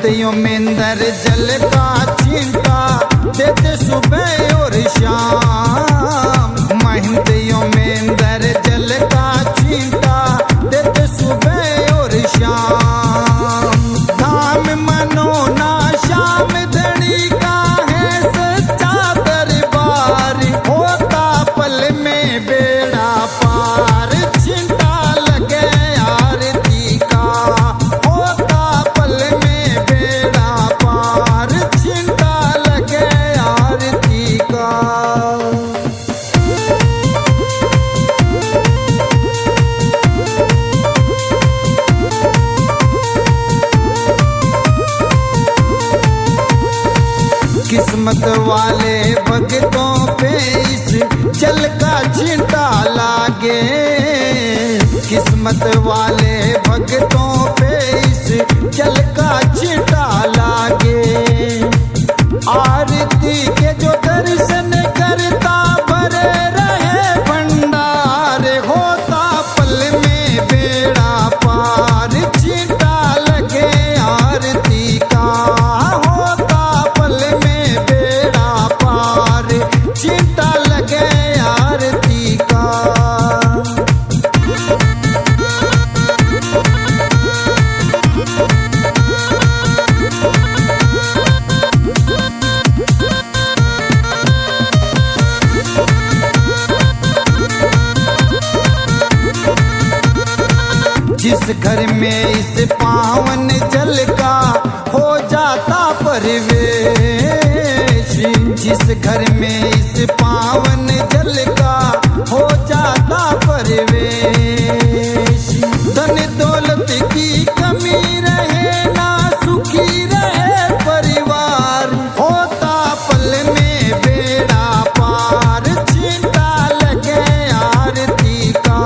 महंतियों में अंदर जल का छींटा देते सुबह और शाम। महंतियों में अंदर जल का छींटा देते सुबह और शाम। धाम मनो ना श्याम धनी का है सच्चा दरबार, होता पल में बेड़ा पार। छींटा लगे आरती का, होता पल में बेड़ा पार। छींटा लगे आरती का। किस्मत वाले भक्तों पे इस जल का छींटा लागे। किस्मत वाले भक्तों पे इस जल का छींटा लागे। आरती के जो दर्शन करता भरे रहे भंडार, होता पल में बेड़ा पार। छींटा लगे आरती का, होता पल में बेड़ा पार। छींटा लगे आरती का। जिस घर में इस पावन जल का हो जाता परिवेश, जिस घर में इस पावन जल का हो जाता परिवेश। धन दौलत की कमी रहे ना सुखी रहे परिवार, होता पल में बेड़ा पार। छींटा लगे आरती का,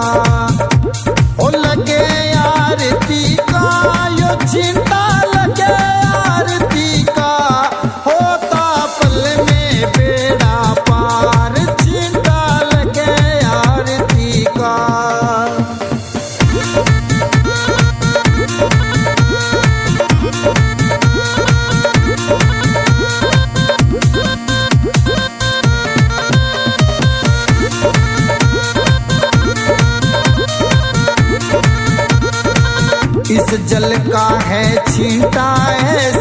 ओ लगे आरती का। यो छींटा लगे आरती का, होता पल में बेड़ा पार। छींटा लगे आरती का। इस जल का है छींटा है